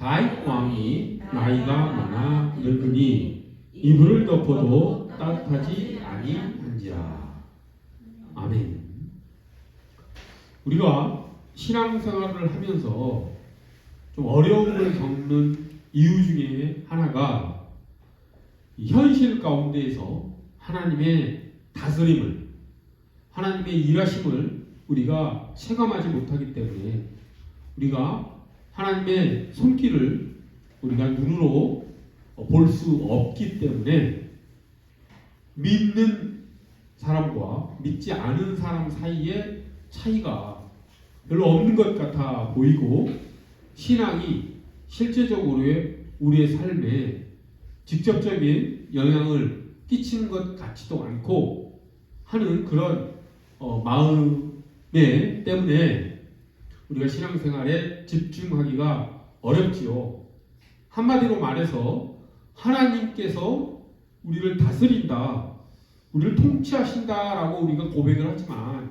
다윗 왕이 나이가 많아 늙으니 이불을 덮어도 따뜻하지 아니한지라. 아멘. 우리가 신앙생활을 하면서 좀 어려움을 겪는 이유 중에 하나가 현실 가운데에서 하나님의 다스림을, 하나님의 일하심을 우리가 체감하지 못하기 때문에, 우리가 하나님의 손길을 우리가 눈으로 볼 수 없기 때문에 믿는 사람과 믿지 않은 사람 사이의 차이가 별로 없는 것 같아 보이고, 신앙이 실제적으로의 우리의 삶에 직접적인 영향을 끼치는 것 같지도 않고 하는 그런 마음에 때문에 우리가 신앙생활에 집중하기가 어렵지요. 한마디로 말해서 하나님께서 우리를 다스린다, 우리를 통치하신다라고 우리가 고백을 하지만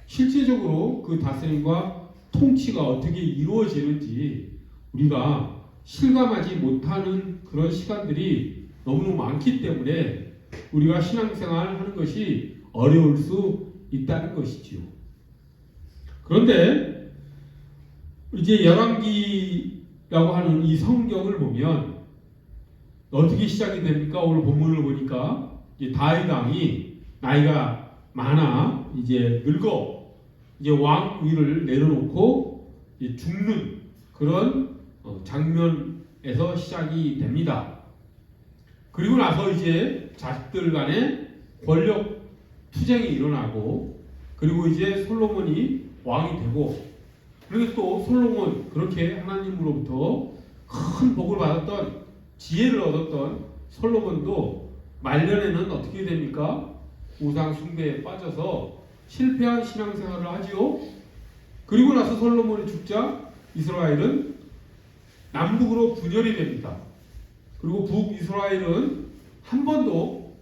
실제적으로 그 다스림과 통치가 어떻게 이루어지는지 우리가 실감하지 못하는 그런 시간들이 너무너무 많기 때문에 우리가 신앙생활 하는 것이 어려울 수 있다는 것이지요. 그런데 이제 열왕기라고 하는 이 성경을 보면 어떻게 시작이 됩니까? 오늘 본문을 보니까 이제 다윗 왕이 나이가 많아 이제 늙어 이제 왕위를 내려놓고 이제 죽는 그런 장면에서 시작이 됩니다. 그리고 나서 이제 자식들 간에 권력 투쟁이 일어나고, 그리고 이제 솔로몬이 왕이 되고, 그리고 또 솔로몬, 그렇게 하나님으로부터 큰 복을 받았던, 지혜를 얻었던 솔로몬도 말년에는 어떻게 됩니까? 우상 숭배에 빠져서 실패한 신앙생활을 하지요. 그리고 나서 솔로몬이 죽자 이스라엘은 남북으로 분열이 됩니다. 그리고 북이스라엘은 한 번도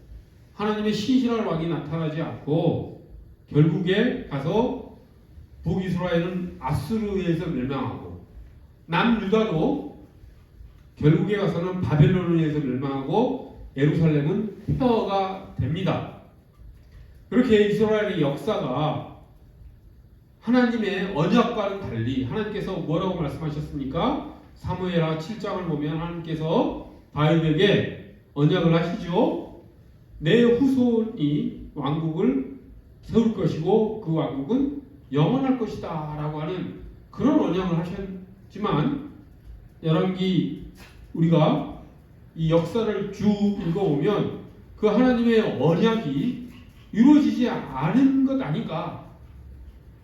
하나님의 신실한 왕이 나타나지 않고 결국에 가서 북이스라엘은 아수르에 의해서 멸망하고, 남유다도 결국에 가서는 바벨론에 의해서 멸망하고 예루살렘은 폐허가 됩니다. 그렇게 이스라엘의 역사가 하나님의 언약과는 달리, 하나님께서 뭐라고 말씀하셨습니까? 사무엘하 7장을 보면 하나님께서 다윗에게 언약을 하시죠. 내 후손이 왕국을 세울 것이고 그 왕국은 영원할 것이다 라고 하는 그런 언약을 하셨지만, 열왕기 우리가 이 역사를 쭉 읽어보면 그 하나님의 언약이 이루어지지 않은 것 아닌가.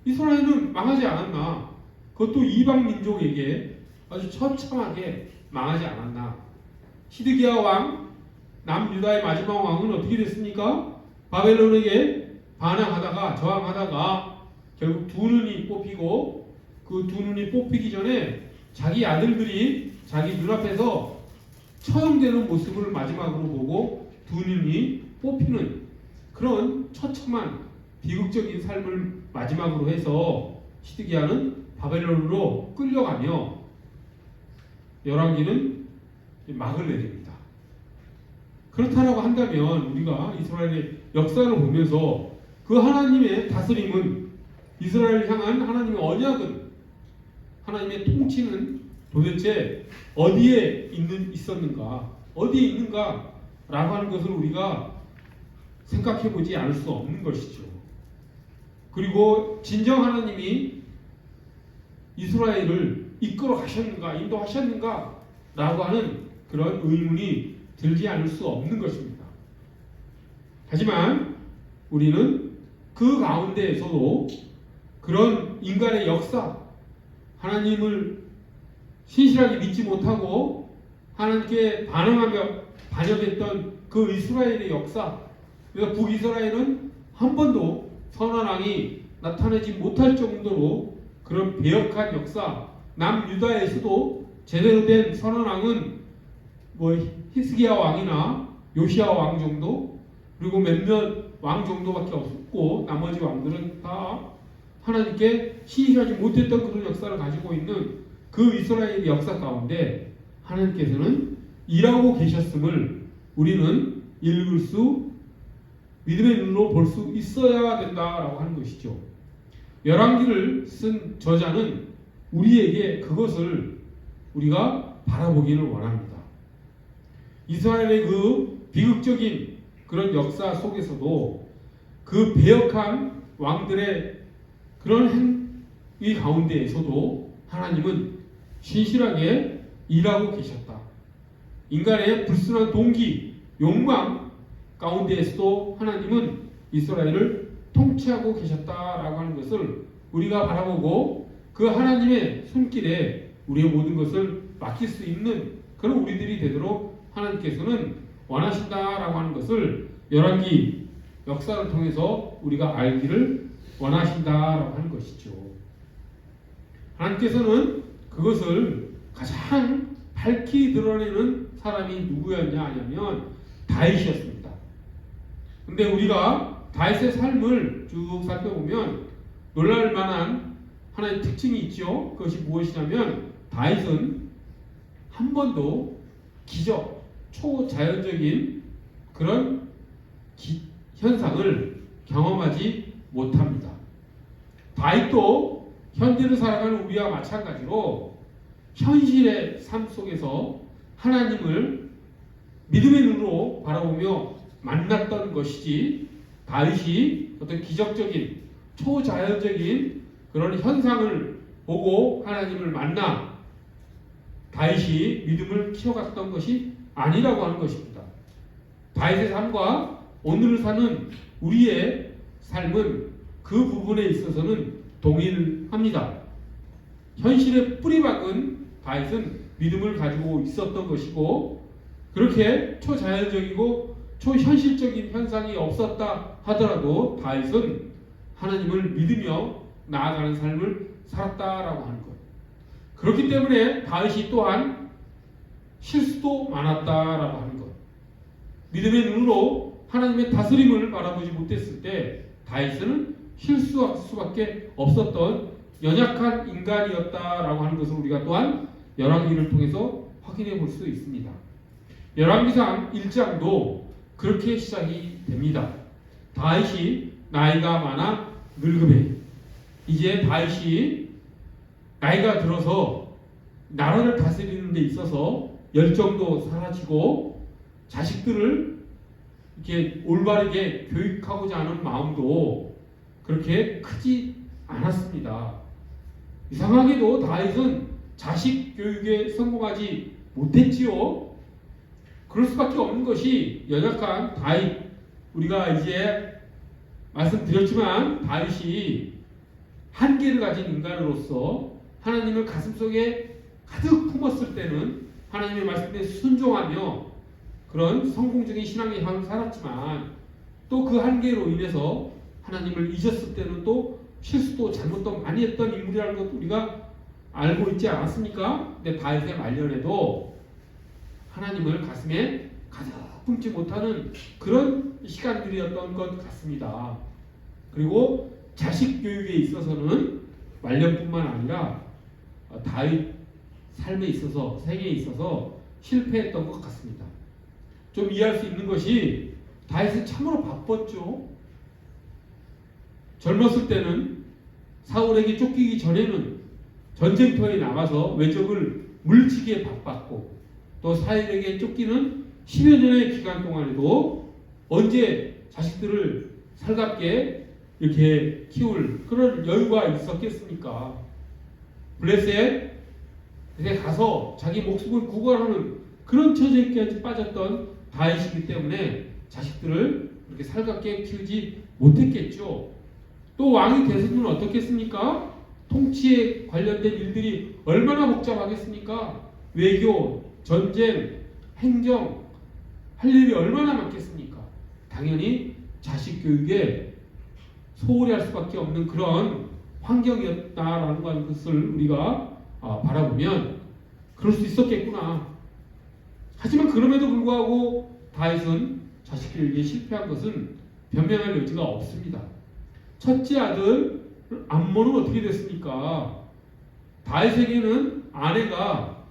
이스라엘은 망하지 않았나? 그것도 이방 민족에게 아주 처참하게 망하지 않았나? 시드기야 왕, 남유다의 마지막 왕은 어떻게 됐습니까? 바벨론에게 반항하다가 저항하다가 결국 두 눈이 뽑히고, 그 두 눈이 뽑히기 전에 자기 아들들이 자기 눈앞에서 처형되는 모습을 마지막으로 보고 두 눈이 뽑히는 그런 처참한 비극적인 삶을 마지막으로 해서 시드기야는 바벨론으로 끌려가며 열왕기는 막을 내립니다. 그렇다라고 한다면 우리가 이스라엘의 역사를 보면서 그 하나님의 다스림은, 이스라엘을 향한 하나님의 언약은, 하나님의 통치는 도대체 어디에 있었는가, 어디에 있는가 라고 하는 것을 우리가 생각해 보지 않을 수 없는 것이죠. 그리고 진정 하나님이 이스라엘을 이끌어 가셨는가, 인도하셨는가 라고 하는 그런 의문이 들지 않을 수 없는 것입니다. 하지만 우리는 그 가운데에서도 그런 인간의 역사, 하나님을 신실하게 믿지 못하고 하나님께 반항하며 반역했던 그 이스라엘의 역사, 그래서 북이스라엘은 한 번도 선한 왕이 나타나지 못할 정도로 그런 배역한 역사, 남유다에서도 제대로 된 선한 왕은 히스기야 왕이나 요시야 왕 정도, 그리고 몇몇 왕 정도밖에 없었고 나머지 왕들은 다 하나님께 신실하지 못했던 그런 역사를 가지고 있는 그 이스라엘의 역사 가운데 하나님께서는 일하고 계셨음을 우리는 읽을 수, 믿음의 눈으로 볼 수 있어야 된다라고 하는 것이죠. 열왕기를 쓴 저자는 우리에게 그것을 우리가 바라보기를 원합니다. 이스라엘의 그 비극적인 그런 역사 속에서도 그 배역한 왕들의 그런 행위 가운데에서도 하나님은 신실하게 일하고 계셨다. 인간의 불순한 동기, 욕망 가운데에서도 하나님은 이스라엘을 통치하고 계셨다라고 하는 것을 우리가 바라보고 그 하나님의 손길에 우리의 모든 것을 맡길 수 있는 그런 우리들이 되도록 하나님께서는 원하신다라고 하는 것을 열왕기 역사를 통해서 우리가 알기를 원하신다라고 하는 것이죠. 하나님께서는 그것을 가장 밝히 드러내는 사람이 누구였냐 하냐면 다윗이었습니다. 근데 우리가 다윗의 삶을 쭉 살펴보면 놀랄 만한 하나의 특징이 있죠. 그것이 무엇이냐면 다윗은 한 번도 기적, 초자연적인 그런 현상을 경험하지 못합니다. 다윗도 현재를 살아가는 우리와 마찬가지로 현실의 삶 속에서 하나님을 믿음의 눈으로 바라보며 만났던 것이지 다윗이 어떤 기적적인 초자연적인 그런 현상을 보고 하나님을 만나 다윗이 믿음을 키워갔던 것이 아니라고 하는 것입니다. 다윗의 삶과 오늘을 사는 우리의 삶은 그 부분에 있어서는 동일합니다. 현실에 뿌리박은 다윗은 믿음을 가지고 있었던 것이고 그렇게 초자연적이고 초현실적인 현상이 없었다 하더라도 다윗은 하나님을 믿으며 나아가는 삶을 살았다라고 하는 것. 그렇기 때문에 다윗이 또한 실수도 많았다라고 하는 것. 믿음의 눈으로 하나님의 다스림을 바라보지 못했을 때 다윗은 실수할 수밖에 없었던 연약한 인간이었다라고 하는 것을 우리가 또한 열왕기를 통해서 확인해 볼 수 있습니다. 열왕기상 1장도 그렇게 시작이 됩니다. 다윗이 나이가 많아 늙음에 이제 다윗이 나이가 들어서 나라를 다스리는 데 있어서 열정도 사라지고 자식들을 이렇게 올바르게 교육하고자 하는 마음도 그렇게 크지 않았습니다. 이상하게도 다윗은 자식 교육에 성공하지 못했지요. 그럴 수밖에 없는 것이 연약한 다윗. 우리가 이제 말씀드렸지만 다윗이 한계를 가진 인간으로서 하나님을 가슴속에 가득 품었을 때는 하나님의 말씀에 순종하며 그런 성공적인 신앙의 삶을 살았지만 또 그 한계로 인해서 하나님을 잊었을 때는 또 실수도 잘못도 많이 했던 인물이라는 것도 우리가 알고 있지 않았습니까? 근데 다윗의 말년에도 하나님을 가슴에 가득 품지 못하는 그런 시간들이었던 것 같습니다. 그리고 자식 교육에 있어서는 말년뿐만 아니라 다윗 삶에 있어서 생애에 있어서 실패했던 것 같습니다. 좀 이해할 수 있는 것이 다윗은 참으로 바빴죠. 젊었을 때는 사울에게 쫓기기 전에는 전쟁터에 나가서 외적을 물리치기에 바빴고 또 사울에게 쫓기는 10여 년의 기간 동안에도 언제 자식들을 살갑게 이렇게 키울 그런 여유가 있었겠습니까? 블레셋에 가서 자기 목숨을 구걸하는 그런 처지까지 빠졌던 다윗이기 때문에 자식들을 그렇게 살갑게 키우지 못했겠죠. 또 왕이 되서는 어떻겠습니까? 통치에 관련된 일들이 얼마나 복잡하겠습니까? 외교, 전쟁, 행정 할 일이 얼마나 많겠습니까? 당연히 자식 교육에 소홀히 할 수밖에 없는 그런 환경이었다라는 것을 우리가 바라보면 그럴 수 있었겠구나. 하지만 그럼에도 불구하고 다윗은 자식 교육에 실패한 것은 변명할 여지가 없습니다. 첫째 아들 암몬은 어떻게 됐습니까? 다윗에게는 아내가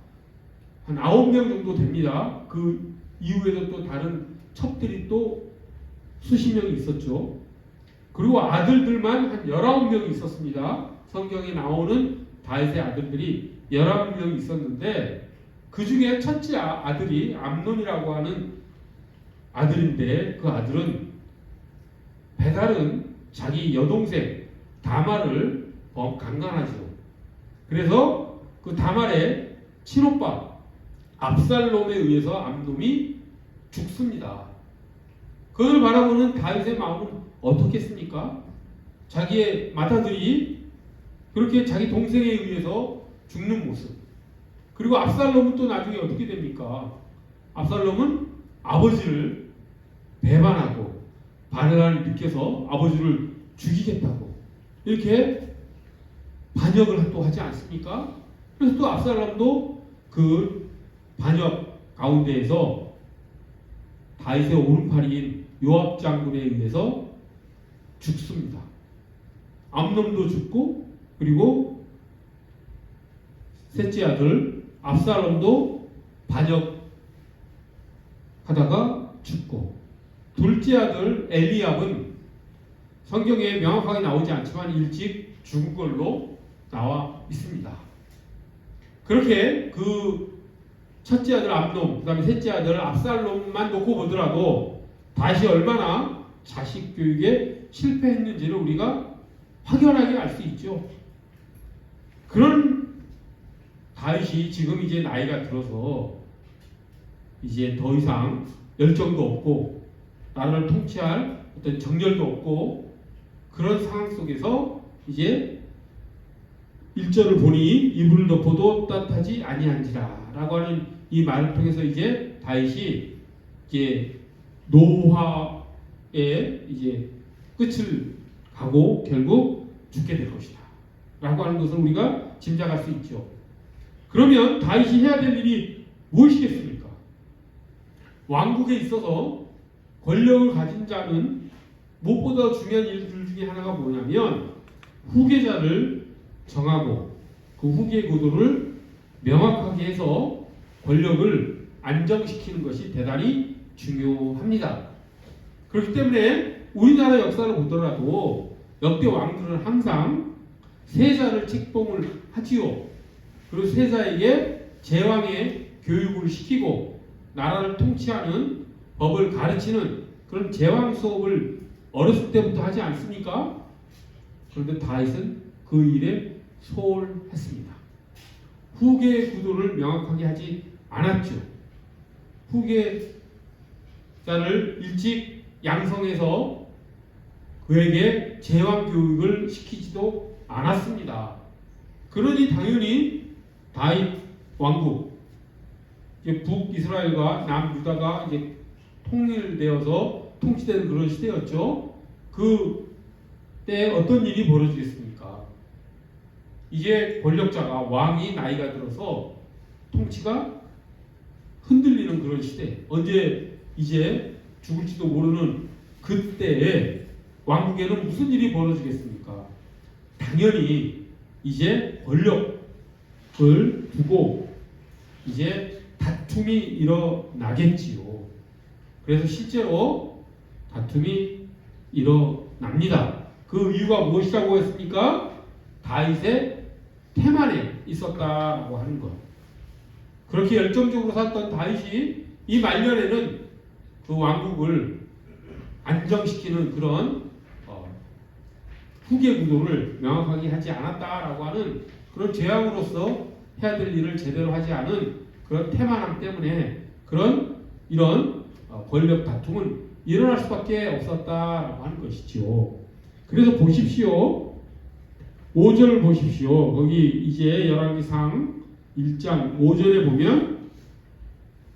한 9명 정도 됩니다. 그 이후에도 또 다른 첩들이 또 수십 명이 있었죠. 그리고 아들들만 한 19명이 있었습니다. 성경에 나오는 다윗의 아들들이 19명이 있었는데 그 중에 첫째 아들이 암논이라고 하는 아들인데 그 아들은 배달은 자기 여동생 다말을 강간하죠. 그래서 그 다말의 친오빠 압살롬에 의해서 암논이 죽습니다. 그걸 바라보는 다윗의 마음은 어떻겠습니까? 자기의 맏아들이 그렇게 자기 동생에 의해서 죽는 모습. 그리고 압살롬은 또 나중에 어떻게 됩니까? 압살롬은 아버지를 배반하고 반란을 느껴서 아버지를 죽이겠다고 이렇게 반역을 또 하지 않습니까? 그래서 또 압살롬도 그 반역 가운데에서 다윗의 오른팔인 요압 장군에 의해서 죽습니다. 암논도 죽고 그리고 셋째 아들 압살롬도 반역하다가 죽고 둘째 아들 엘리압은 성경에 명확하게 나오지 않지만 일찍 죽은 걸로 나와 있습니다. 그렇게 그 첫째 아들 암논, 그 다음에 셋째 아들 압살롬만 놓고 보더라도 다윗이 얼마나 자식 교육에 실패했는지를 우리가 확연하게 알 수 있죠. 그런 다윗이 지금 이제 나이가 들어서 이제 더 이상 열정도 없고 나라를 통치할 어떤 정열도 없고 그런 상황 속에서 이제 1절을 보니 이불을 덮어도 따뜻하지 아니한지라 라고 하는 이 말을 통해서 이제 다윗이 이제 노화의 이제 끝을 가고 결국 죽게 될 것이다 라고 하는 것을 우리가 짐작할 수 있죠. 그러면 다윗이 해야 될 일이 무엇이겠습니까? 왕국에 있어서 권력을 가진 자는 무엇보다 중요한 일들 중에 하나가 뭐냐면 후계자를 정하고 그 후계 구도를 명확하게 해서 권력을 안정시키는 것이 대단히 중요합니다. 그렇기 때문에 우리나라 역사를 보더라도 역대 왕들은 항상 세자를 책봉을 하지요. 그리고 세자에게 제왕의 교육을 시키고 나라를 통치하는 법을 가르치는 그런 제왕 수업을 어렸을 때부터 하지 않습니까? 그런데 다윗은 그 일에 소홀했습니다. 후계 구도를 명확하게 하지 않았죠. 후계자를 일찍 양성해서 그에게 제왕 교육을 시키지도 않았습니다. 그러니 당연히 다윗 왕국, 이제 북이스라엘과 남유다가 이제 통일되어서 통치되는 그런 시대였죠. 그 때 어떤 일이 벌어지겠습니까? 이제 권력자가 왕이 나이가 들어서 통치가 흔들리는 그런 시대. 언제 이제 죽을지도 모르는 그때에 왕국에는 무슨 일이 벌어지겠습니까? 당연히 이제 권력을 두고 이제 다툼이 일어나겠지요. 그래서 실제로 다툼이 일어납니다. 그 이유가 무엇이라고 했습니까? 다윗의 태만에 있었다라고 하는 것. 그렇게 열정적으로 살던 다윗이 이 말년에는 그 왕국을 안정시키는 그런 후계 구도를 명확하게 하지 않았다라고 하는 그런 제왕으로서 해야 될 일을 제대로 하지 않은 그런 태만함 때문에 이런 권력 다툼은 일어날 수밖에 없었다라고 하는 것이죠. 그래서 보십시오. 5절 보십시오. 거기 이제 열왕기상 1장 5절에 보면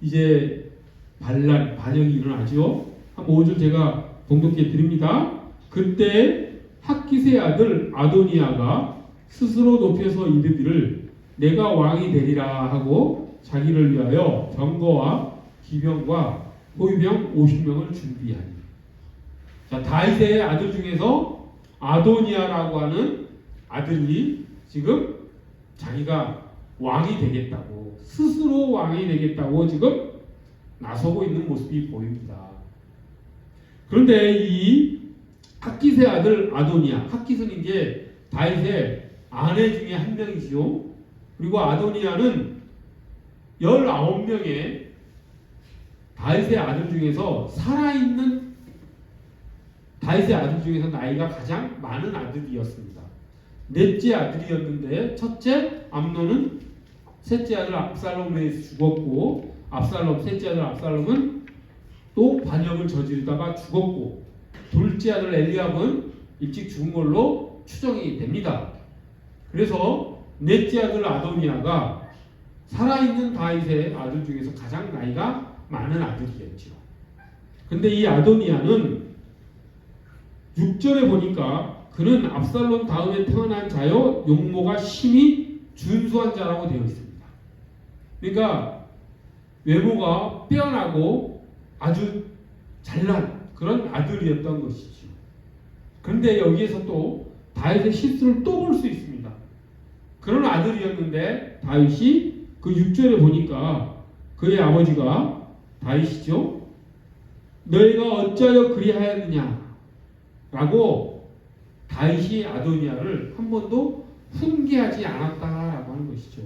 이제 반역이 일어나죠. 한 5절 제가 봉독해 드립니다. 그때 학기스의 아들 아도니아가 스스로 높여서 이르기를 내가 왕이 되리라 하고 자기를 위하여 병거와 기병과 호위병 50명을 준비하니. 자, 다윗의 아들 중에서 아도니아라고 하는 아들이 지금 자기가 왕이 되겠다고, 스스로 왕이 되겠다고 지금 나서고 있는 모습이 보입니다. 그런데 이 핫깃의 아들 아도니아, 핫깃은 이제 다윗의 아내 중에 한 명이지요. 그리고 아도니아는 19명의 다윗의 아들 중에서 살아있는 다윗의 아들 중에서 나이가 가장 많은 아들이었습니다. 넷째 아들이었는데 첫째 암논은 셋째 아들 압살롬에 의해서 죽었고, 셋째 아들 압살롬은 또 반역을 저지르다가 죽었고, 둘째 아들 엘리압은 일찍 죽은 걸로 추정이 됩니다. 그래서 넷째 아들 아도니아가 살아있는 다윗의 아들 중에서 가장 나이가 많은 아들이었죠. 근데 이 아도니아는 6절에 보니까 그는 압살롬 다음에 태어난 자요 용모가 심히 준수한 자라고 되어 있습니다. 그러니까 외모가 빼어나고 아주 잘난 그런 아들이었던 것이죠. 그런데 여기에서 또 다윗의 실수를 또 볼 수 있습니다. 그런 아들이었는데 다윗이 그 6절에 보니까 그의 아버지가 다윗이죠. 너희가 어찌하여 그리하였느냐 라고 다윗이 아도니아를 한 번도 훈계하지 않았다라고 하는 것이죠.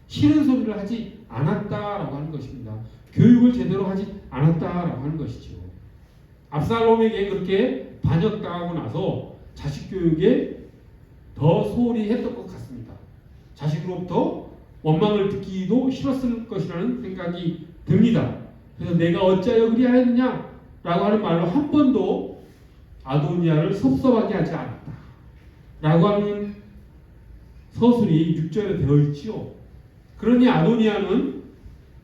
싫은 소리를 하지 않았다라고 하는 것입니다. 교육을 제대로 하지 않았다라고 하는 것이죠. 압살롬에게 그렇게 반역당하고 나서 자식 교육에 더 소홀히 했던 것 같습니다. 자식으로부터 원망을 듣기도 싫었을 것이라는 생각이 듭니다. 그래서 내가 어찌하여 그리하였느냐 라고 하는 말로 한 번도 아도니아를 섭섭하게 하지 않았다 라고 하는 서술이 6절에 되어 있지요. 그러니 아도니아는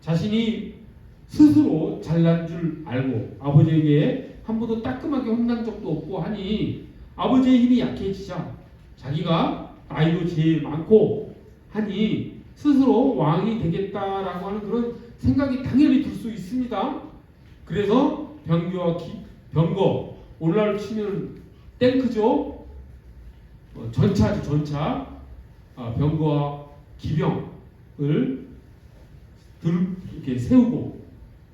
자신이 스스로 잘난 줄 알고 아버지에게 한 번도 따끔하게 혼난 적도 없고 하니 아버지의 힘이 약해지자 자기가 나이도 제일 많고 하니 스스로 왕이 되겠다라고 하는 그런 생각이 당연히 들 수 있습니다. 그래서 병거, 오늘날로 치면 탱크죠. 전차죠, 전차. 병거와 기병을 이렇게 세우고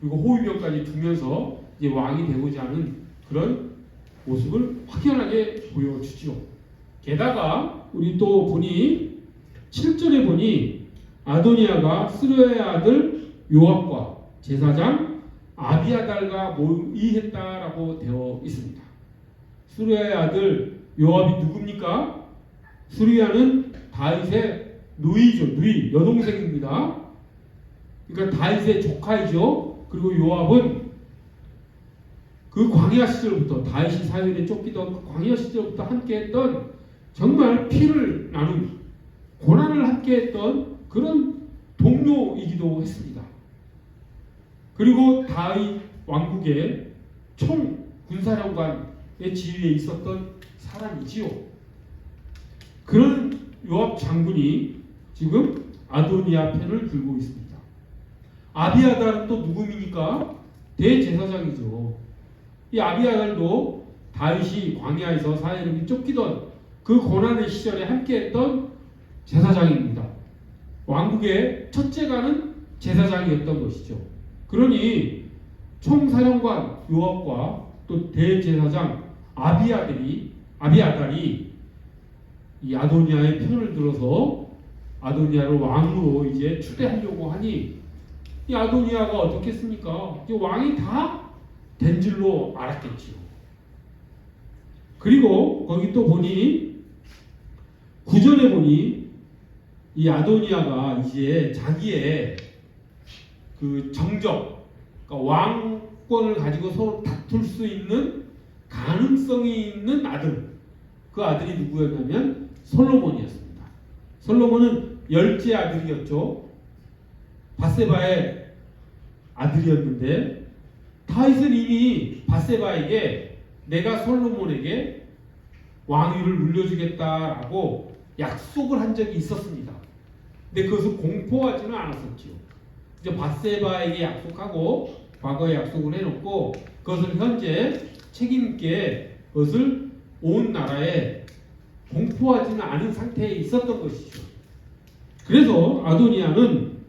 그리고 호위병까지 두면서 이제 왕이 되고자 하는 그런 모습을 확연하게 보여주죠. 게다가 우리 또 보니 7절에 보니 아도니아가 스루야의 아들 요압과 제사장 아비아달과 모의했다라고 되어 있습니다. 스루야의 아들 요압이 누굽니까? 스루야는 다윗의 누이죠. 누이, 여동생입니다. 그러니까 다윗의 조카이죠. 그리고 요압은 그 광야 시절부터 다윗이 사울에 쫓기던 그 광야 시절부터 함께했던 정말 피를 나눈 고난을 함께했던 그런 동료이기도 했습니다. 그리고 다윗 왕국의 총 군사령관의 지위에 있었던 사람이지요. 그런 요압 장군이 지금 아도니아 편을 들고 있습니다. 아비아달은 또 누구입니까? 대제사장이죠. 이 아비아달도 다윗이 광야에서 사해령이 쫓기던 그 고난의 시절에 함께했던 제사장입니다. 왕국의 첫째가는 제사장이었던 것이죠. 그러니 총사령관 요압과 또 대제사장 아비아달이 이 아도니아의 편을 들어서 아도니아를 왕으로 이제 추대하려고 하니 이 아도니아가 어떻겠습니까? 이제 왕이 다 된 줄로 알았겠지요. 그리고 거기 또 보니 9절에 보니 이 아도니아가 이제 자기의 그 정적, 그러니까 왕권을 가지고 서로 다툴 수 있는 가능성이 있는 아들, 그 아들이 누구였냐면 솔로몬이었습니다. 솔로몬은 10째 아들이었죠. 밧세바의 아들이었는데 다윗은 이미 밧세바에게 내가 솔로몬에게 왕위를 물려주겠다라고 약속을 한 적이 있었습니다. 근데 그것을 공포하지는 않았었죠. 이제 밧세바에게 약속하고 과거에 약속을 해놓고 그것을 현재 책임있게 그것을 온 나라에 공포하지는 않은 상태에 있었던 것이죠. 그래서 아도니아는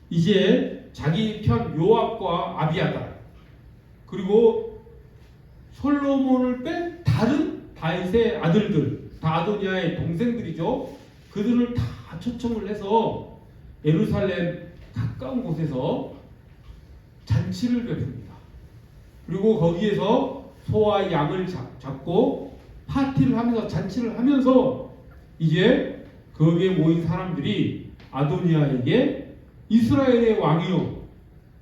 이제 자기 편 요압과 아비아달 그리고 솔로몬을 뺀 다른 다윗의 아들들, 다 아도니아의 동생들이죠. 그들을 다 초청을 해서 예루살렘 가까운 곳에서 잔치를 베풉니다. 그리고 거기에서 소와 양을 잡고 파티를 하면서 잔치를 하면서 이제 거기에 모인 사람들이 아도니아에게 이스라엘의 왕이요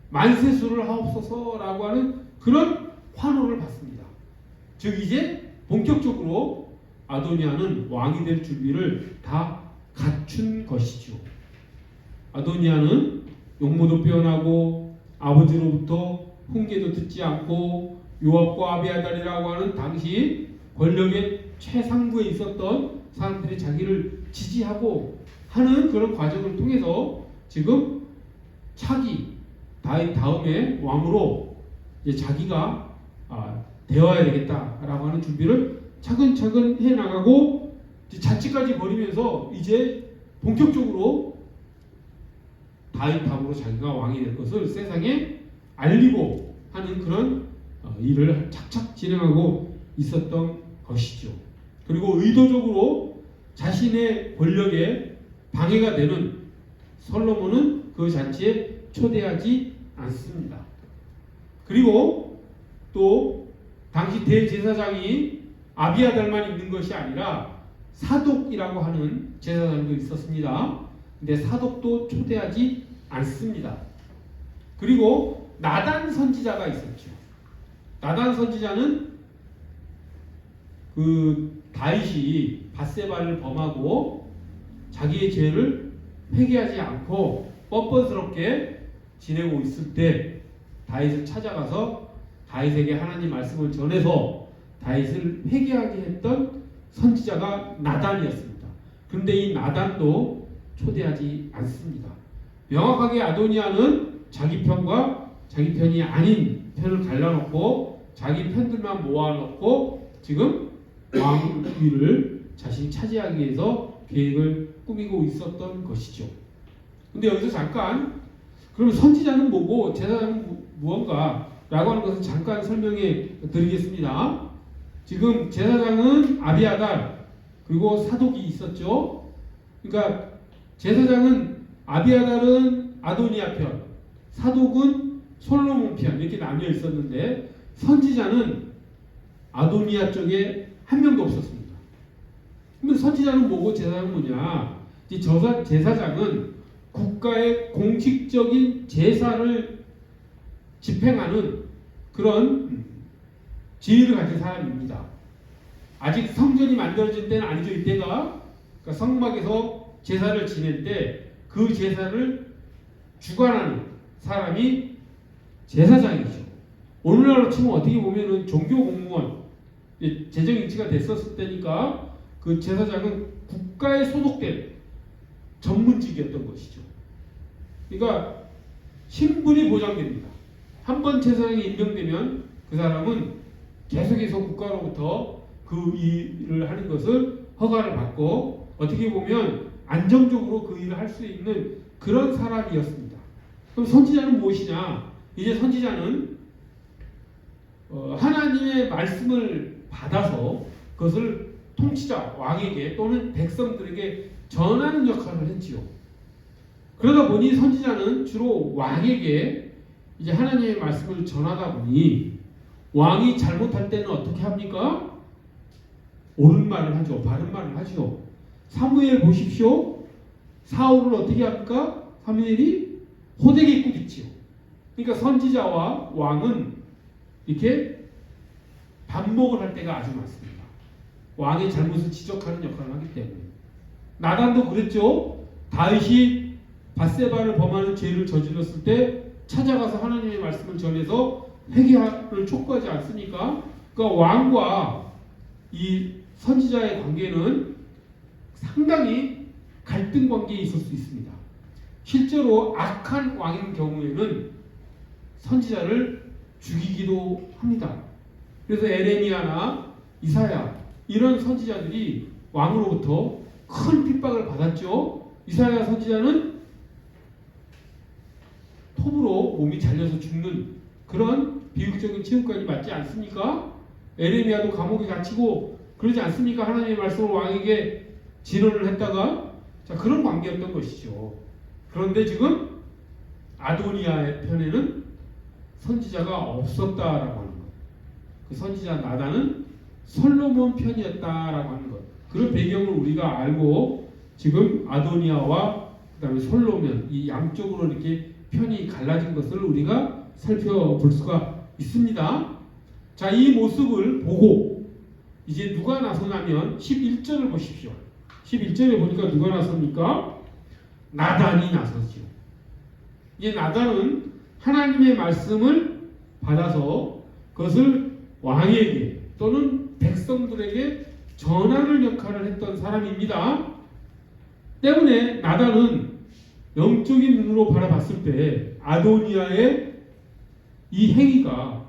만세수를 하옵소서라고 하는 그런 환호를 받습니다. 즉 이제 본격적으로 아도니아는 왕이 될 준비를 다 갖춘 것이죠. 아도니아는 용모도 빼어나고 아버지로부터 훈계도 듣지 않고 요압과 아비아달이라고 하는 당시 권력의 최상부에 있었던 사람들이 자기를 지지하고 하는 그런 과정을 통해서 지금 차기 다윗 다음에 왕으로 이제 자기가 되어야 되겠다라고 하는 준비를 차근차근 해 나가고 잔치까지 벌이면서 이제 본격적으로 다윗 다음으로 자기가 왕이 될 것을 세상에 알리고 하는 그런 일을 착착 진행하고 있었던 것이죠. 그리고 의도적으로 자신의 권력에 방해가 되는 솔로몬은 그 잔치에 초대하지 않습니다. 그리고 또 당시 대제사장이 아비아달만 있는 것이 아니라 사독이라고 하는 제사장도 있었습니다. 근데 사독도 초대하지 않습니다. 그리고 나단 선지자가 있었죠. 나단 선지자는 그 다윗이 밧세바를 범하고 자기의 죄를 회개하지 않고 뻔뻔스럽게 지내고 있을 때 다윗을 찾아가서 다윗에게 하나님 말씀을 전해서 다윗을 회개하게 했던 선지자가 나단이었습니다. 그런데 이 나단도 초대하지 않습니다. 명확하게 아도니아는 자기 편과 자기 편이 아닌 편을 갈라놓고 자기 편들만 모아놓고 지금 왕위를 자신이 차지하기 위해서 계획을 꾸미고 있었던 것이죠. 근데 여기서 잠깐 그럼 선지자는 뭐고 제사장은 무언가 라고 하는 것을 잠깐 설명해 드리겠습니다. 지금 제사장은 아비아달 그리고 사독이 있었죠. 그러니까 제사장은 아비아달은 아도니아 편, 사독은 솔로몬 편 이렇게 나뉘어 있었는데 선지자는 아도니아 쪽에 한 명도 없었습니다. 그러면 선지자는 뭐고 제사장은 뭐냐? 이 제사장은 국가의 공식적인 제사를 집행하는 그런 지위를 가진 사람입니다. 아직 성전이 만들어진 때는 아니죠. 이때가 그러니까 성막에서 제사를 지낼 때 그 제사를 주관하는 사람이 제사장이죠. 오늘날로 치면 어떻게 보면은 종교 공무원 재정인치가 됐었을 때니까 그 제사장은 국가에 소속된 전문직이었던 것이죠. 그러니까 신분이 보장됩니다. 한번 제사장이 임명되면 그 사람은 계속해서 국가로부터 그 일을 하는 것을 허가를 받고 어떻게 보면 안정적으로 그 일을 할 수 있는 그런 사람이었습니다. 그럼 선지자는 무엇이냐? 이제 선지자는 하나님의 말씀을 받아서 그것을 통치자, 왕에게 또는 백성들에게 전하는 역할을 했지요. 그러다 보니 선지자는 주로 왕에게 이제 하나님의 말씀을 전하다 보니 왕이 잘못할 때는 어떻게 합니까? 옳은 말을 하죠. 바른 말을 하죠. 사무엘 보십시오. 사울을 어떻게 합니까? 사무엘이 호되게 꾸짖지요. 그러니까 선지자와 왕은 이렇게 반목을 할 때가 아주 많습니다. 왕의 잘못을 지적하는 역할을 하기 때문에. 나단도 그랬죠. 다윗이 밧세바를 범하는 죄를 저질렀을 때 찾아가서 하나님의 말씀을 전해서 회개를 촉구하지 않습니까? 그러니까 왕과 이 선지자의 관계는 상당히 갈등 관계에 있을 수 있습니다. 실제로 악한 왕인 경우에는 선지자를 죽이기도 합니다. 그래서 에레미야나 이사야 이런 선지자들이 왕으로부터 큰 핍박을 받았죠. 이사야 선지자는 톱으로 몸이 잘려서 죽는 그런 비극적인 체험까지 맞지 않습니까? 에레미야도 감옥에 갇히고 그러지 않습니까? 하나님의 말씀을 왕에게 진언을 했다가 자 그런 관계였던 것이죠. 그런데 지금 아도니아의 편에는 선지자가 없었다라고 하는 것. 그 선지자 나단은 솔로몬 편이었다라고 하는 것. 그런 배경을 우리가 알고 지금 아도니아와 그다음에 솔로몬 이 양쪽으로 이렇게 편이 갈라진 것을 우리가 살펴볼 수가 있습니다. 자, 이 모습을 보고 이제 누가 나서냐면 11절을 보십시오. 11절에 보니까 누가 나섭니까? 나단이 나서죠. 이제 나단은 하나님의 말씀을 받아서 그것을 왕에게 또는 백성들에게 전하는 역할을 했던 사람입니다. 때문에 나단은 영적인 눈으로 바라봤을 때 아도니아의 이 행위가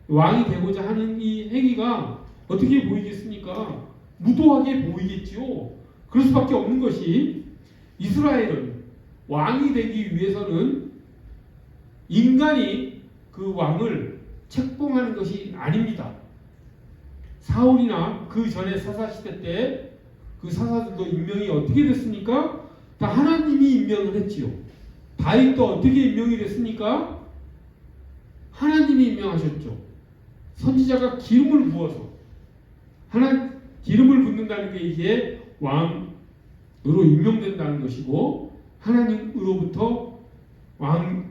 왕이 되고자 하는 이 행위가 어떻게 보이겠습니까? 무도하게 보이겠지요. 그럴 수밖에 없는 것이 이스라엘은 왕이 되기 위해서는 인간이 그 왕을 책봉하는 것이 아닙니다. 사울이나 그 전에 사사시대 때 그 사사들도 임명이 어떻게 됐습니까? 다 하나님이 임명을 했지요. 다윗도 어떻게 임명이 됐습니까? 하나님이 임명하셨죠. 선지자가 기름을 부어서 기름을 붓는다는 게 이제 왕으로 임명된다는 것이고 하나님으로부터 왕권을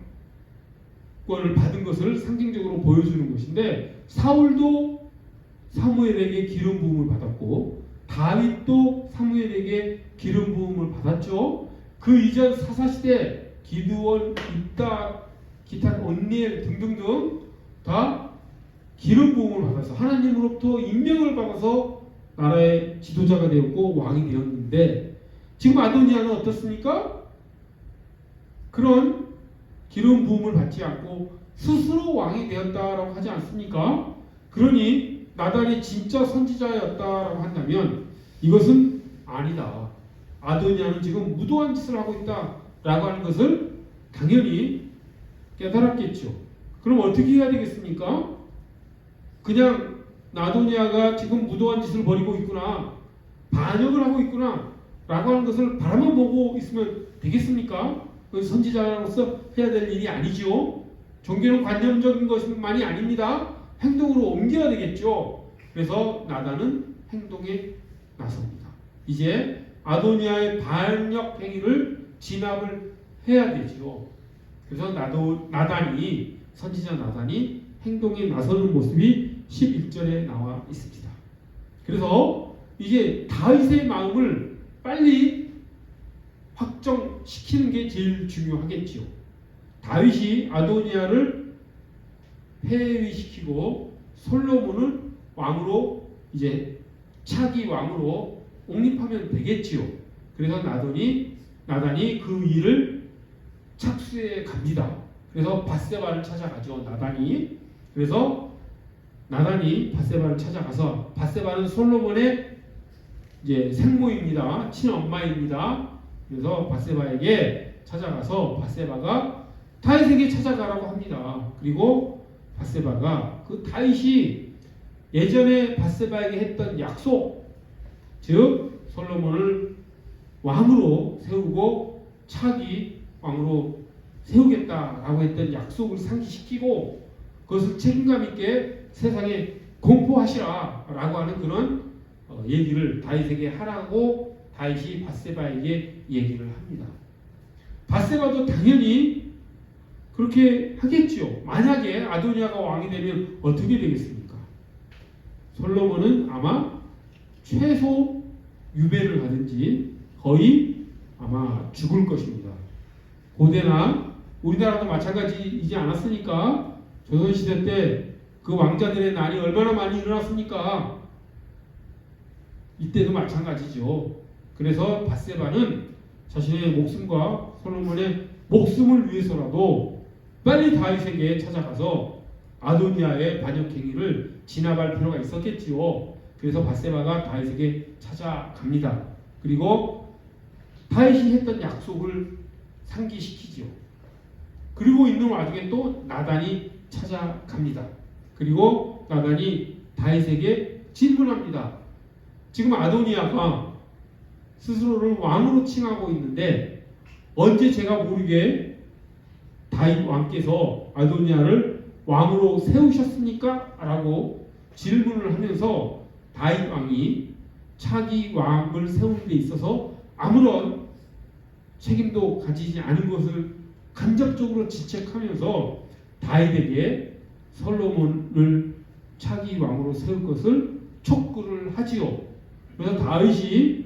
받은 것을 상징적으로 보여주는 것인데 사울도 사무엘에게 기름 부음을 받았고 다윗도 사무엘에게 기름 부음을 받았죠. 그 이전 사사시대 기드온, 입다, 기타, 온니엘 등등등 다 기름 부음을 받아서 하나님으로부터 임명을 받아서 나라의 지도자가 되었고 왕이 되었는데 지금 아도니아는 어떻습니까? 그런 기름 부음을 받지 않고 스스로 왕이 되었다라고 하지 않습니까? 그러니 나단이 진짜 선지자였다라고 한다면 이것은 아니다. 아도니아는 지금 무도한 짓을 하고 있다라고 하는 것을 당연히 깨달았겠죠. 그럼 어떻게 해야 되겠습니까? 그냥 아도니아가 지금 무도한 짓을 벌이고 있구나, 반역을 하고 있구나 라고 하는 것을 바라만 보고 있으면 되겠습니까? 선지자로서 해야 될 일이 아니죠. 종교는 관념적인 것만이 아닙니다. 행동으로 옮겨야 되겠죠. 그래서 나단은 행동에 나섭니다. 이제 아도니아의 반역 행위를 진압을 해야 되죠. 그래서 나단이 선지자 나단이 행동에 나서는 모습이 11절에 나와 있습니다. 그래서 이제 다윗의 마음을 빨리 확정시키는 게 제일 중요하겠지요. 다윗이 아도니아를 폐위시키고 솔로몬을 왕으로 이제 차기 왕으로 옹립하면 되겠지요. 그래서 나단이 그 일을 착수해 갑니다. 그래서 밧세바를 찾아가죠. 나단이. 그래서 나단이 밧세바를 찾아가서 밧세바는 솔로몬의 이제 생모입니다. 친엄마입니다. 그래서 밧세바에게 찾아가서 밧세바가 다윗에게 찾아가라고 합니다. 그리고 밧세바가 그 다윗이 예전에 밧세바에게 했던 약속, 즉 솔로몬을 왕으로 세우고 차기 왕으로 세우겠다라고 했던 약속을 상기시키고 그것을 책임감 있게 세상에 공포하시라라고 하는 그런 얘기를 다윗에게 하라고 다윗이 밧세바에게 얘기를 합니다. 밧세바도 당연히 그렇게 하겠죠. 만약에 아도니아가 왕이 되면 어떻게 되겠습니까? 솔로몬은 아마 최소 유배를 하든지 거의 아마 죽을 것입니다. 고대나 우리나라도 마찬가지이지 않았습니까? 조선시대 때 그 왕자들의 난이 얼마나 많이 일어났습니까? 이때도 마찬가지죠. 그래서 밧세바는 자신의 목숨과 솔로몬의 목숨을 위해서라도 빨리 다윗에게 찾아가서 아도니아의 반역 행위를 진압할 필요가 있었겠지요. 그래서 밧세바가 다윗에게 찾아갑니다. 그리고 다윗이 했던 약속을 상기시키지요. 그리고 있는 와중에 또 나단이 찾아갑니다. 그리고 나단이 다윗에게 질문합니다. 지금 아도니아가 스스로를 왕으로 칭하고 있는데 언제 제가 모르게 다윗 왕께서 아도니아를 왕으로 세우셨습니까? 라고 질문을 하면서 다윗 왕이 차기 왕을 세우는 데 있어서 아무런 책임도 가지지 않은 것을 간접적으로 지적하면서 다윗에게 솔로몬을 차기 왕으로 세울 것을 촉구를 하지요. 그래서 다윗이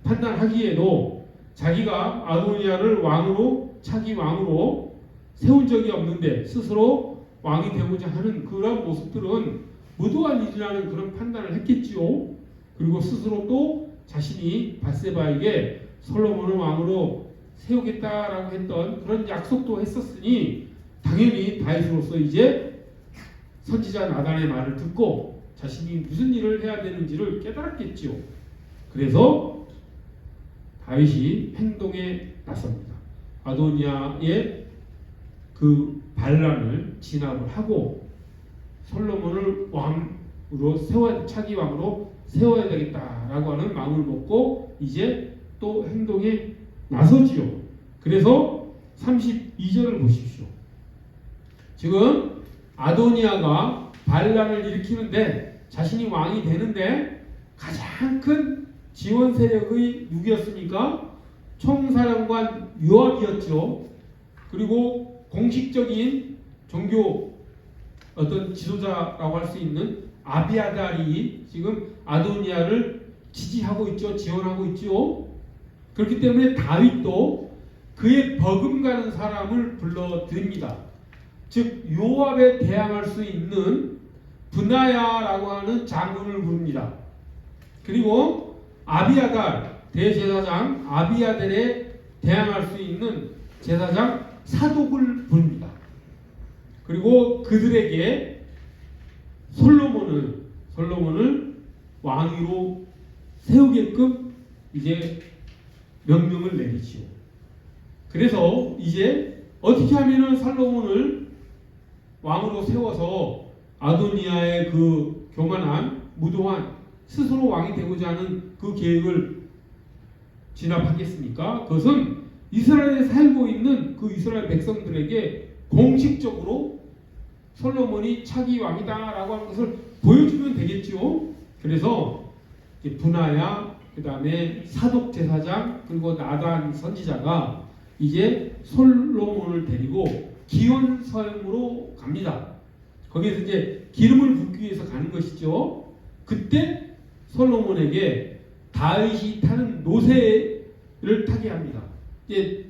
판단하기에도 자기가 아도니아를 왕으로 차기 왕으로 세운 적이 없는데 스스로 왕이 되고자 하는 그런 모습들은 무도한 일이라는 그런 판단을 했겠지요. 그리고 스스로 또 자신이 밧세바에게 솔로몬을 왕으로 세우겠다라고 했던 그런 약속도 했었으니 당연히 다윗으로서 이제 선지자 나단의 말을 듣고 자신이 무슨 일을 해야 되는지를 깨달았겠지요. 그래서 다윗이 행동에 나섭니다. 아도니아의 그 반란을 진압을 하고 솔로몬을 왕으로 차기 왕으로 세워야 되겠다라고 하는 마음을 먹고 이제 또 행동에 나서지요. 그래서 32절을 보십시오. 지금 아도니아가 반란을 일으키는데 자신이 왕이 되는데 가장 큰 지원 세력의 누구였습니까? 총사령관 요압이었죠. 그리고 공식적인 종교 어떤 지도자라고 할 수 있는 아비아달이 지금 아도니아를 지지하고 있죠. 지원하고 있죠. 그렇기 때문에 다윗도 그의 버금가는 사람을 불러들입니다. 즉 요압에 대항할 수 있는 브나야라고 하는 장군을 부릅니다. 그리고 아비아달 대제사장 아비아달에 대항할 수 있는 제사장 사독을 부릅니다. 그리고 그들에게 솔로몬을 왕위로 세우게끔 이제 명령을 내리지요. 그래서 이제 어떻게 하면은 솔로몬을 왕으로 세워서 아도니아의 그 교만한 무도한 스스로 왕이 되고자 하는 그 계획을 진압하겠습니까? 그것은 이스라엘에 살고 있는 그 이스라엘 백성들에게 공식적으로 솔로몬이 차기 왕이다라고 하는 것을 보여주면 되겠죠. 그래서 브나야, 그 다음에 사독 제사장, 그리고 나단 선지자가 이제 솔로몬을 데리고 기온 서행으로 갑니다. 거기에서 이제 기름을 붓기 위해서 가는 것이죠. 그때 솔로몬에게 다윗이 타는 노새를 타게 합니다. 이제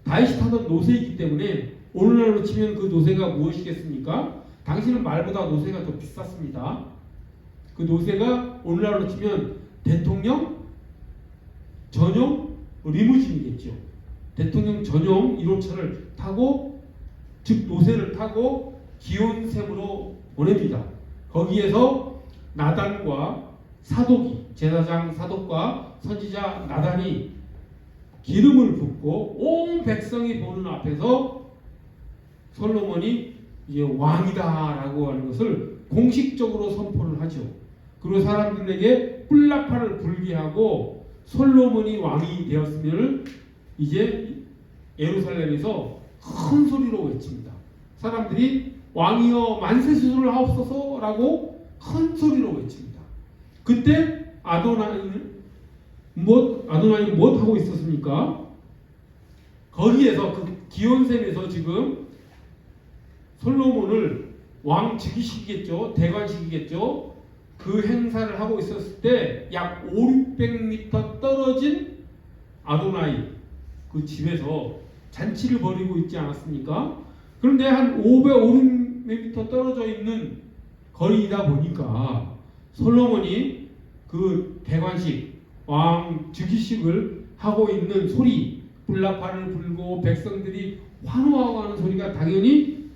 다윗이 타던 노새이기 때문에 오늘날로 치면 그 노새가 무엇이겠습니까? 당신은 말보다 노새가 더 비쌌습니다. 그 노새가 오늘날로 치면 대통령 전용 리무진이겠죠. 대통령 전용 1호차를 타고 즉 노새를 타고 기온샘으로 보냅니다. 거기에서 나단과 사독이 제사장 사독과 선지자 나단이 기름을 붓고 온 백성이 보는 앞에서 솔로몬이 이제 왕이다라고 하는 것을 공식적으로 선포를 하죠. 그리고 사람들에게 뿔나파를 불게 하고 솔로몬이 왕이 되었으면 이제 예루살렘에서 큰 소리로 외칩니다. 사람들이 왕이여 만세수술을 하옵소서라고 큰 소리로 외칩니다. 그때 아도나이는 무엇하고 있었습니까? 거기에서 그 기온샘에서 지금 솔로몬을 왕 즉위식이겠죠. 대관식이겠죠. 그 행사를 하고 있었을 때 약 500~600m 떨어진 아도나이 그 집에서 잔치를 벌이고 있지 않았습니까? 그런데 한 500~600m 떨어져 있는 거리이다 보니까 솔로몬이 그 대관식 왕 즉위식을 하고 있는 소리, 불나파를 불고 백성들이 환호하고 하는 소리가 당연히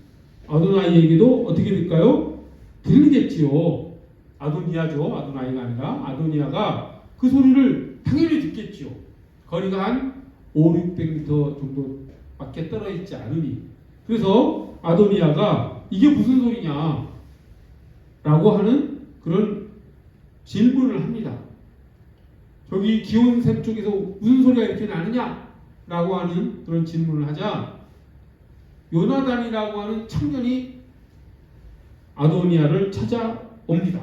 아도나이에게도 어떻게 될까요? 들리겠지요. 아도니아죠. 아도나이가 아니라 아도니아가 그 소리를 당연히 듣겠지요. 거리가 한 5, 600m 정도밖에 떨어져 있지 않으니. 그래서 아도니아가 이게 무슨 소리냐 라고 하는 그런 질문을 합니다. 저기 기온샘 쪽에서 무슨 소리가 이렇게 나느냐 라고 하는 그런 질문을 하자 요나단이라고 하는 청년이 아도니아를 찾아옵니다.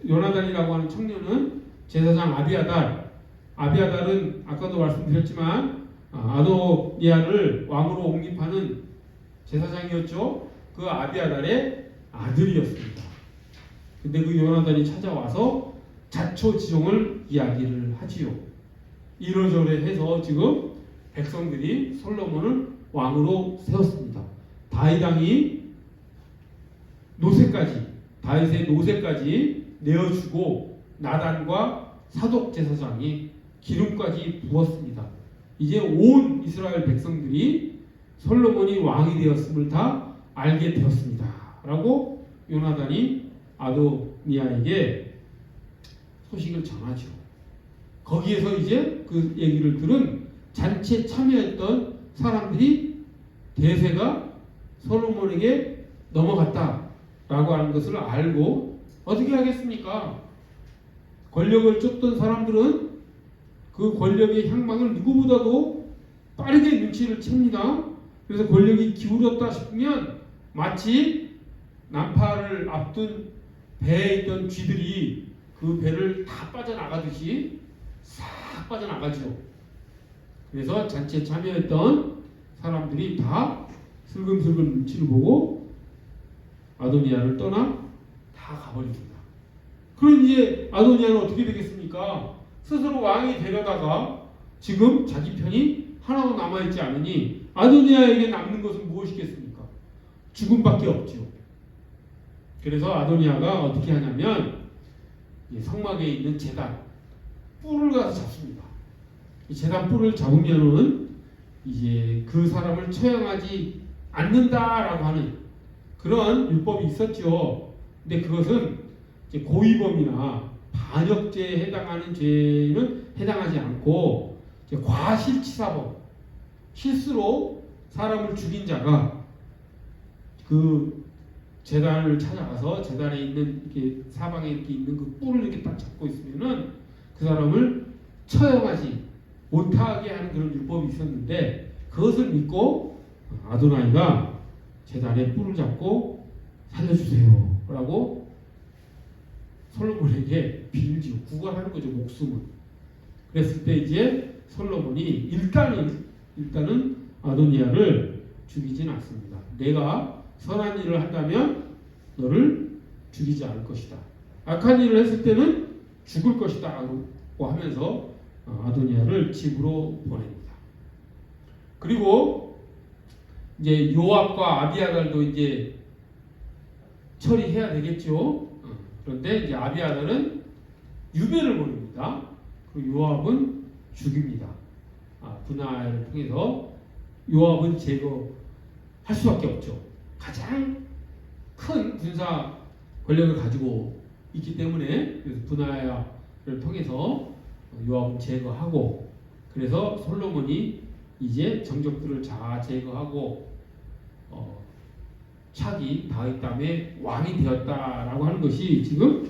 요나단이라고 하는 청년은 제사장 아비아달은 아까도 말씀드렸지만 아도니아를 왕으로 옹립하는 제사장이었죠. 그 아비아달의 아들이었습니다. 근데 그 요나단이 찾아와서 자초지종을 이야기를 하지요. 이러저러 해서 지금 백성들이 솔로몬을 왕으로 세웠습니다. 다윗의 노새까지 내어주고 나단과 사독 제사장이 기름까지 부었습니다. 이제 온 이스라엘 백성들이 솔로몬이 왕이 되었음을 다 알게 되었습니다. 라고 요나단이 아도니아에게 소식을 전하죠. 거기에서 이제 그 얘기를 들은 잔치에 참여했던 사람들이 대세가 솔로몬에게 넘어갔다라고 하는 것을 알고 어떻게 하겠습니까? 권력을 쫓던 사람들은 그 권력의 향방을 누구보다도 빠르게 눈치를 챕니다. 그래서 권력이 기울었다 싶으면 마치 난파를 앞둔 배에 있던 쥐들이 그 배를 다 빠져나가듯이 싹 빠져나가죠. 그래서 잔치에 참여했던 사람들이 다 슬금슬금 눈치를 보고 아도니아를 떠나 다 가버립니다. 그럼 이제 아도니아는 어떻게 되겠습니까? 스스로 왕이 되려다가 지금 자기 편이 하나도 남아있지 않으니 아도니아에게 남는 것은 무엇이겠습니까? 죽음밖에 없죠. 그래서 아도니아가 어떻게 하냐면 성막에 있는 제단 뿔을 가서 잡습니다. 이 제단 뿔을 잡으면은 이제 그 사람을 처형하지 않는다라고 하는 그런 율법이 있었죠. 근데 그것은 이제 고의범이나 반역죄에 해당하는 죄는 해당하지 않고 이제 과실치사범, 실수로 사람을 죽인 자가 그 제단을 찾아가서 제단에 있는 이렇게 사방에 이렇게 있는 그 뿔을 이렇게 딱 잡고 있으면은 그 사람을 처형하지 못하게 하는 그런 율법이 있었는데 그것을 믿고 아도나이가 제단에 뿔을 잡고 살려주세요라고 솔로몬에게 빌지요. 구걸하는 거죠. 목숨을. 그랬을 때 이제 솔로몬이 일단은 아도니아를 죽이진 않습니다. 내가 선한 일을 한다면 너를 죽이지 않을 것이다. 악한 일을 했을 때는 죽을 것이다 라고 하면서 아도니아를 집으로 보냅니다. 그리고 이제 요압과 아비아달도 이제 처리해야 되겠죠. 그런데 이제 아비아달은 유배를 보냅니다. 그리고 요압은 죽입니다. 분하를 통해서 요압은 제거할 수밖에 없죠. 가장 큰 군사 권력을 가지고 있기 때문에 그래서 분하를 통해서 요압은 제거하고 그래서 솔로몬이 이제 정적들을 다 제거하고 차기 다윗 다음에 왕이 되었다라고 하는 것이 지금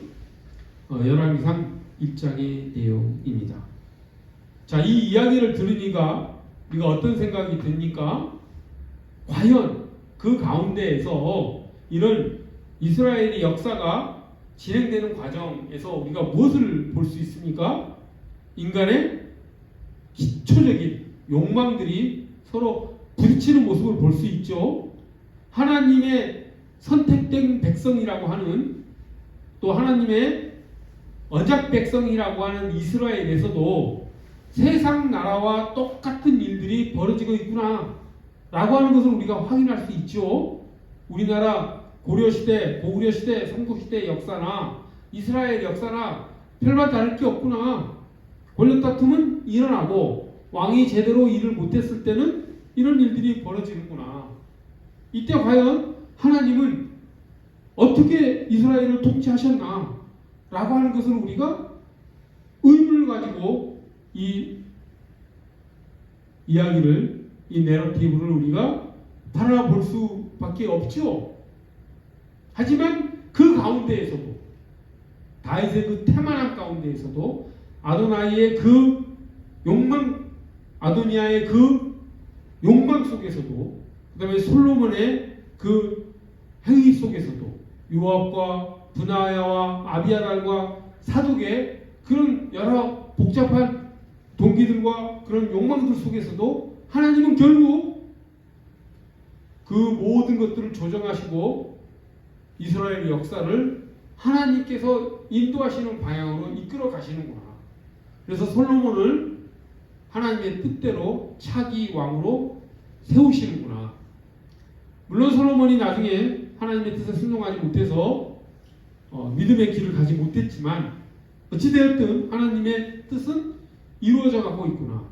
열왕기상 1장의 내용입니다. 자, 이 이야기를 들으니까 우리가 어떤 생각이 듭니까? 과연 그 가운데에서 이런 이스라엘의 역사가 진행되는 과정에서 우리가 무엇을 볼 수 있습니까? 인간의 기초적인 욕망들이 서로 부딪히는 모습을 볼 수 있죠. 하나님의 선택된 백성이라고 하는 또 하나님의 언약 백성이라고 하는 이스라엘에서도 세상 나라와 똑같은 일들이 벌어지고 있구나 라고 하는 것을 우리가 확인할 수 있죠. 우리나라 고려시대, 고구려시대, 삼국시대 역사나 이스라엘 역사나 별반 다를 게 없구나. 권력 다툼은 일어나고 왕이 제대로 일을 못했을 때는 이런 일들이 벌어지는구나. 이때 과연 하나님은 어떻게 이스라엘을 통치하셨나 라고 하는 것을 우리가 의문을 가지고 이 이야기를, 이 내러티브를 우리가 바라볼 수밖에 없죠. 하지만 그 가운데에서도, 다윗의 그 태만함 가운데에서도 아도나이의 그 욕망, 아도니아의 그 욕망 속에서도, 그 다음에 솔로몬의 그 행위 속에서도, 요압과 브나야와 아비아달과 사독의 그런 여러 복잡한 동기들과 그런 욕망들 속에서도 하나님은 결국 그 모든 것들을 조정하시고 이스라엘 역사를 하나님께서 인도하시는 방향으로 이끌어 가시는구나. 그래서 솔로몬을 하나님의 뜻대로 차기 왕으로 세우시는구나. 물론 솔로몬이 나중에 하나님의 뜻에 순종하지 못해서 믿음의 길을 가지 못했지만 어찌되었든 하나님의 뜻은 이루어져 가고 있구나.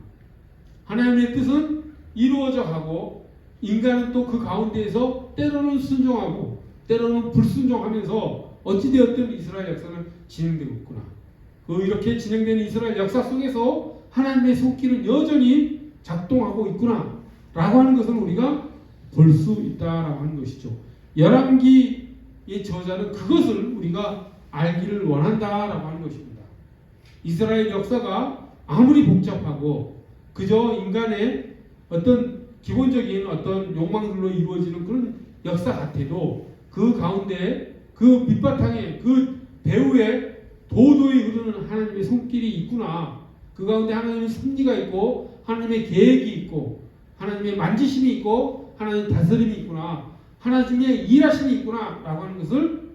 하나님의 뜻은 이루어져 가고 인간은 또 그 가운데에서 때로는 순종하고 때로는 불순종하면서 어찌되었든 이스라엘 역사는 진행되고 있구나. 이렇게 진행되는 이스라엘 역사 속에서 하나님의 손길은 여전히 작동하고 있구나 라고 하는 것을 우리가 볼 수 있다라고 하는 것이죠. 열왕기의 저자는 그것을 우리가 알기를 원한다라고 하는 것입니다. 이스라엘 역사가 아무리 복잡하고 그저 인간의 어떤 기본적인 어떤 욕망들로 이루어지는 그런 역사 같아도 그 가운데 그 밑바탕에 그 배후에 도도히 흐르는 하나님의 손길이 있구나. 그 가운데 하나님의 섭리가 있고 하나님의 계획이 있고 하나님의 만지심이 있고 하나님의 다스림이 있구나. 하나님의 일하심이 있구나 라고 하는 것을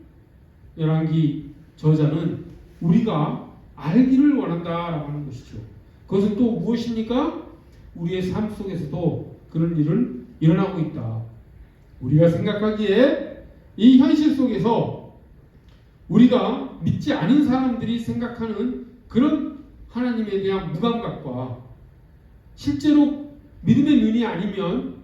열왕기 저자는 우리가 알기를 원한다라고 하는 것이죠. 그것은 또 무엇입니까? 우리의 삶 속에서도 그런 일은 일어나고 있다. 우리가 생각하기에 이 현실 속에서 우리가 믿지 않은 사람들이 생각하는 그런 하나님에 대한 무감각과 실제로 믿음의 눈이 아니면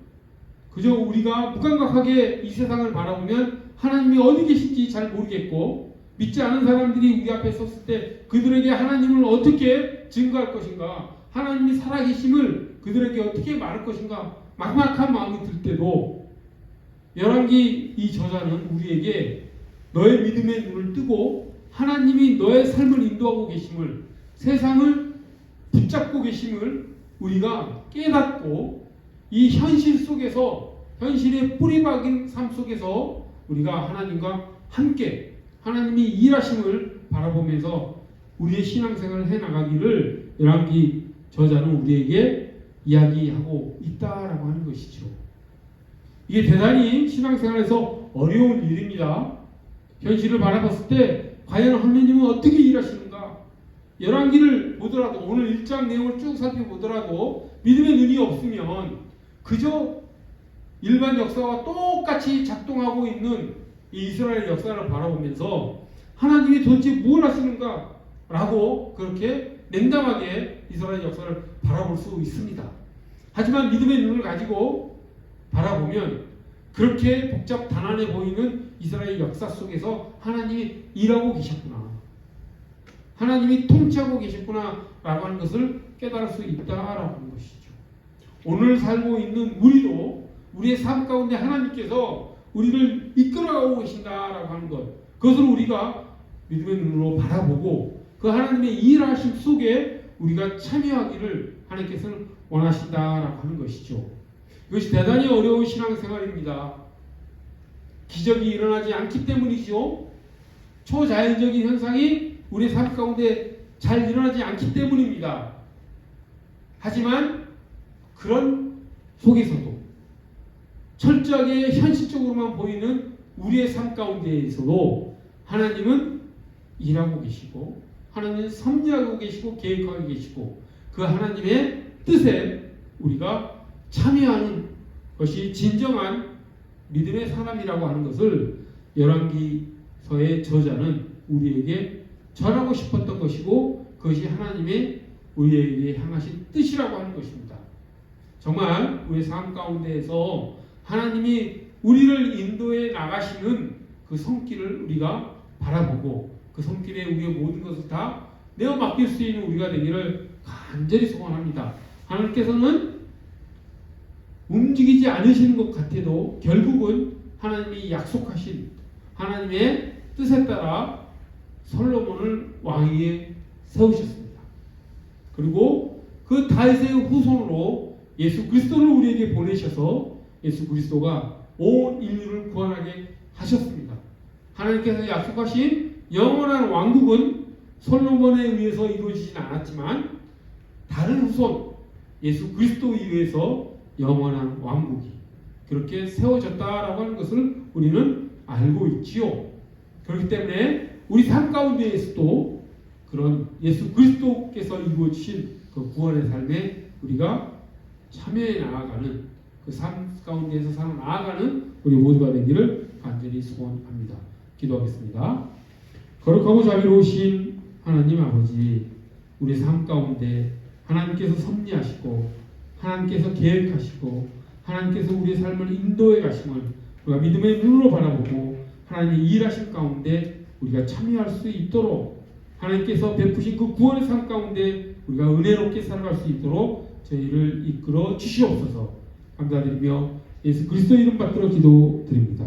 그저 우리가 무감각하게 이 세상을 바라보면 하나님이 어디 계신지 잘 모르겠고 믿지 않은 사람들이 우리 앞에 섰을 때 그들에게 하나님을 어떻게 증거할 것인가, 하나님이 살아계심을 그들에게 어떻게 말할 것인가 막막한 마음이 들 때도 열왕기 이 저자는 우리에게 너의 믿음의 눈을 뜨고 하나님이 너의 삶을 인도하고 계심을, 세상을 붙잡고 계심을 우리가 깨닫고 이 현실 속에서, 현실의 뿌리박인 삶 속에서 우리가 하나님과 함께 하나님이 일하심을 바라보면서 우리의 신앙생활을 해나가기를 열왕기 저자는 우리에게 이야기하고 있다라고 하는 것이죠. 이게 대단히 신앙생활에서 어려운 일입니다. 현실을 바라봤을 때 과연 하나님은 어떻게 일하시는가? 열왕기를 보더라도, 오늘 1장 내용을 쭉 살펴보더라도 믿음의 눈이 없으면 그저 일반 역사와 똑같이 작동하고 있는 이 이스라엘 역사를 바라보면서 하나님이 도대체 뭘 하시는가 라고 그렇게 냉담하게 이스라엘 역사를 바라볼 수 있습니다. 하지만 믿음의 눈을 가지고 바라보면 그렇게 복잡 단안해 보이는 이스라엘 역사 속에서 하나님이 일하고 계셨구나, 하나님이 통치하고 계셨구나 라고 하는 것을 깨달을 수 있다라고 하는 것이죠. 오늘 살고 있는 우리도 우리의 삶 가운데 하나님께서 우리를 이끌어가고 계신다라고 하는 것, 그것을 우리가 믿음의 눈으로 바라보고 그 하나님의 일하심 속에 우리가 참여하기를 하나님께서는 원하신다라고 하는 것이죠. 이것이 대단히 어려운 신앙생활입니다. 기적이 일어나지 않기 때문이죠. 초자연적인 현상이 우리 삶 가운데 잘 일어나지 않기 때문입니다. 하지만 그런 속에서도 철저하게 현실적으로만 보이는 우리의 삶 가운데에서도 하나님은 일하고 계시고 하나님은 섭리하고 계시고 계획하고 계시고 그 하나님의 뜻에 우리가 참여하는 것이 진정한 믿음의 사람이라고 하는 것을 열왕기서의 저자는 우리에게 전하고 싶었던 것이고 그것이 하나님의 우리에게 향하신 뜻이라고 하는 것입니다. 정말 우리의 삶 가운데에서 하나님이 우리를 인도해 나가시는 그 손길을 우리가 바라보고 그 손길에 우리의 모든 것을 다 내어 맡길 수 있는 우리가 되기를 간절히 소원합니다. 하나님께서는 움직이지 않으시는 것 같아도 결국은 하나님이 약속하신 하나님의 뜻에 따라 솔로몬을 왕위에 세우셨습니다. 그리고 그 다윗의 후손으로 예수 그리스도를 우리에게 보내셔서 예수 그리스도가 온 인류를 구원하게 하셨습니다. 하나님께서 약속하신 영원한 왕국은 솔로몬에 의해서 이루어지진 않았지만 다른 후손 예수 그리스도에 의해서 영원한 왕국이 그렇게 세워졌다라고 하는 것을 우리는 알고 있지요. 그렇기 때문에 우리 삶 가운데에서도 그런 예수 그리스도께서 이루어주신 그 구원의 삶에 우리가 참여해 나아가는 그 삶 가운데에서 살아 나아가는 우리 모두가 되기를 간절히 소원합니다. 기도하겠습니다. 거룩하고 자비로우신 하나님 아버지, 우리 삶 가운데 하나님께서 섭리하시고 하나님께서 계획하시고 하나님께서 우리의 삶을 인도해 가심을 우리가 믿음의 눈으로 바라보고 하나님의 일하신 가운데 우리가 참여할 수 있도록 하나님께서 베푸신 그 구원의 삶 가운데 우리가 은혜롭게 살아갈 수 있도록 저희를 이끌어 주시옵소서. 감사드리며 예수 그리스도 이름 받들어 기도드립니다.